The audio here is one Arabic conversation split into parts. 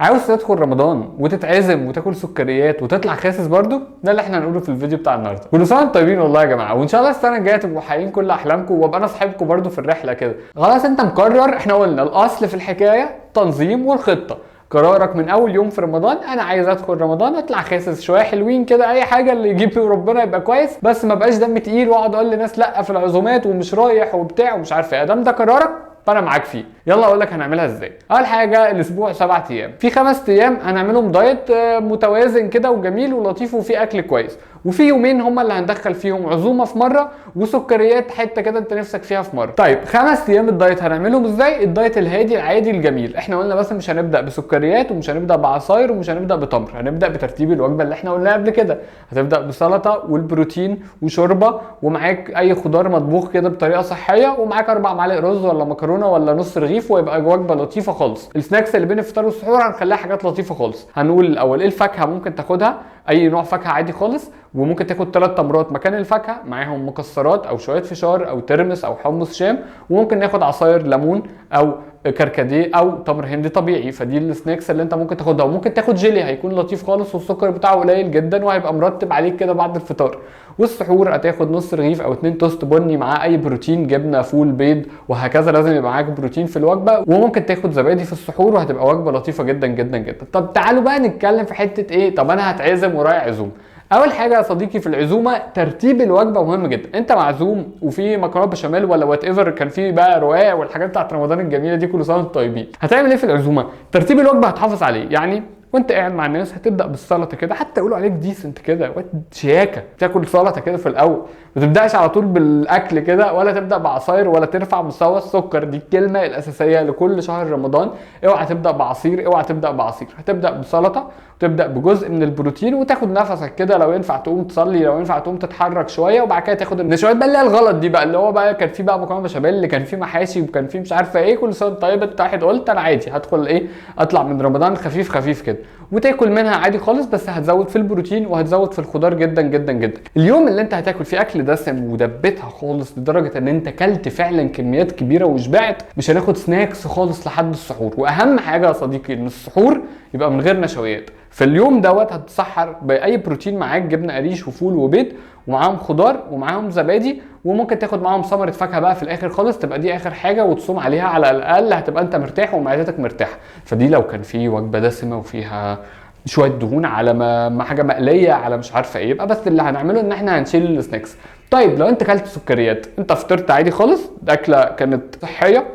عاوز تدخل رمضان وتتعزم وتاكل سكريات وتطلع خاسس برضو؟ ده اللي احنا هنقوله في الفيديو بتاع النهارده. كل سنه وانتم طيبين والله يا جماعه، وان شاء الله السنه الجايه تبقوا محققين كل احلامكم وابقى انا صاحبكم برضو في الرحله كده. خلاص انت مقرر، احنا قلنا الاصل في الحكايه تنظيم والخطه. قرارك من اول يوم في رمضان، انا عايز ادخل رمضان اطلع خاسس شويه حلوين كده، اي حاجه اللي يجيب ربنا يبقى كويس، بس ما بقاش دم تقيل واقعد اقول لناس لا في العزومات ومش رايح وبتاع ومش عارف ايه. ادام ده قرارك فانا معاك فيه. يلا اقول لك هنعملها ازاي. اول حاجه الاسبوع 7 ايام، في 5 ايام هنعملهم دايت متوازن كده وجميل ولطيف وفيه اكل كويس، وفي يومين هم اللي هندخل فيهم عزومه في مره وسكريات حته كده انت نفسك فيها في مره. طيب 5 ايام الدايت هنعملهم ازاي؟ الدايت الهادي العادي الجميل. احنا قلنا بس مش هنبدا بسكريات ومش هنبدا بعصاير ومش هنبدا بتمر، هنبدا بترتيب الوجبه اللي احنا قلناها قبل كده. هتبدا بسلطه والبروتين وشوربه ومعاك اي خضار مطبوخ كده بطريقه صحيه، ومعاك 4 معالق رز ولا مكرونه ولا نص رغيف، ويبقى وجبه لطيفه خالص. السناكس اللي بين الفطار والسحور هنخليها حاجات لطيفه خالص. هنقول الاول ايه الفاكهه ممكن تاخدها، اي نوع فاكهه عادي خالص، وممكن تاخد 3 تمرات مكان الفاكهه معاهم مكسرات او شويه فشار او ترمس او حمص شام، وممكن ناخد عصاير ليمون او كركديه او تمر هندي طبيعي. فدي السناكس اللي انت ممكن تاخدها. وممكن تاخد جيلي هيكون لطيف خالص والسكر بتاعه قليل جدا وهيبقى مرتب عليك كده بعد الفطار. والسحور هتاخد نص رغيف او 2 توست بني مع اي بروتين، جبنه فول بيض وهكذا، لازم يبقى معاك بروتين في الوجبه. وممكن تاخد زبادي في السحور وهتبقى وجبه لطيفه جدا جدا جدا. طب تعالوا بقى نتكلم في حته ايه، طب انا هتعزم ورايح عزوم. اول حاجه يا صديقي في العزومه ترتيب الوجبه مهم جدا. انت معزوم وفي مكرونه بشاميل ولا وات ايفر، كان في بقى رقاق والحاجات بتاعت رمضان الجميله دي، كل سنه وانتم طيبين. هتعمل ايه في العزومه؟ ترتيب الوجبه هتحافظ عليه. يعني وانت قاعد مع الناس هتبدا بالسلطه كده، حتى يقولوا عليك ديسنت كده شياكه، تاكل سلطه كده في الاول. ما تبداش على طول بالاكل كده، ولا تبدا بعصاير ولا ترفع مستوى السكر. دي الكلمه الاساسيه لكل شهر رمضان. اوعى تبدا بعصير، اوعى تبدا بعصير. هتبدا بسلطه وتبدا بجزء من البروتين وتاخد نفسك كده، لو ينفع تقوم تصلي، لو ينفع تقوم تتحرك شويه، وبعد كده تاخد النشويات بقى اللي هي الغلط دي بقى، اللي هو بقى كان في بقى مكرونه بشاميل اللي كان في محاشي وكان في مش عارفه ايه. كل سنه طيب انت واحد قلت انا عادي هدخل ايه، اطلع من رمضان خفيف خفيف كده وتاكل منها عادي خالص، بس هتزود في البروتين وهتزود في الخضار جدا جدا جدا. اليوم اللي انت هتاكل فيه اكل دسم ودبتها خالص لدرجه ان انت كلت فعلا كميات كبيره وشبعت، مش هناخد سناكس خالص لحد السحور. واهم حاجه يا صديقي ان السحور يبقى من غير نشويات. في اليوم دوت هتتسحر باي بروتين، معاك جبنه قريش وفول وبيض ومعاهم خضار ومعاهم زبادي، وممكن تاخد معاهم ثمره فاكهه بقى في الاخر خالص، تبقى دي اخر حاجه وتصوم عليها على الاقل، هتبقى انت مرتاح ومعدتك مرتاحه. فدي لو كان في وجبه دسمه وفيها شويه دهون على ما حاجه مقليه على مش عارفه ايه، يبقى بس اللي هنعمله ان احنا هنشيل السناكس. طيب لو انت كلت سكريات، انت فطرت عادي خالص، الاكله كانت صحيه،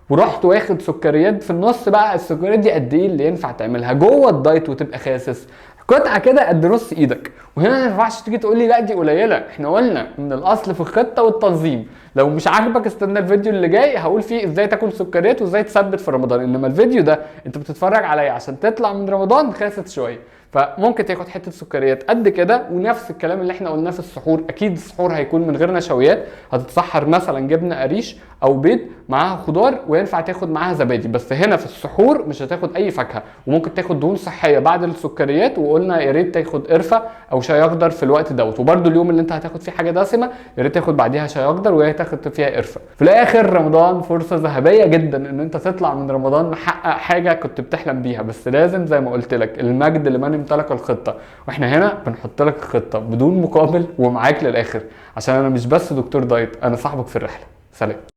ورحت واخد سكريات في النص بقى. السكريات دي قد ايه اللي ينفع تعملها جوه الدايت وتبقى خاسس؟ قطعه كده قد نص ايدك. وهنا ما ينفعش تيجي تقول لي لا دي قليله، احنا قلنا ان الاصل في الخطه والتنظيم. لو مش عاجبك استنى الفيديو اللي جاي، هقول فيه ازاي تاكل سكريات وازاي تثبت في رمضان. انما الفيديو ده انت بتتفرج عليا عشان تطلع من رمضان خاسس شويه، فممكن تاخد حته سكريات قد كده. ونفس الكلام اللي احنا قلناه في السحور، اكيد السحور هيكون من غير نشويات. هتتسحر مثلا جبنه قريش او بيض معاها خضار، وينفع تاخد معاها زبادي، بس هنا في السحور مش هتاخد اي فاكهه. وممكن تاخد دهون صحيه بعد السكريات، وقلنا يا ريت تاخد قرفه او شاي اخضر في الوقت دوت. وبرده اليوم اللي انت هتاخد فيه حاجه دسمه يا ريت تاخد بعديها شاي اخضر وهي تاخد فيها قرفه. في الاخر رمضان فرصه ذهبيه جدا ان انت تطلع من رمضان محقق حاجه كنت بتحلم بيها، بس لازم زي ما قلت لك المجد لمن امتلك الخطه. واحنا هنا بنحط لك الخطه بدون مقابل ومعاك للاخر، عشان انا مش بس دكتور دايت، انا صاحبك في الرحله. سلام.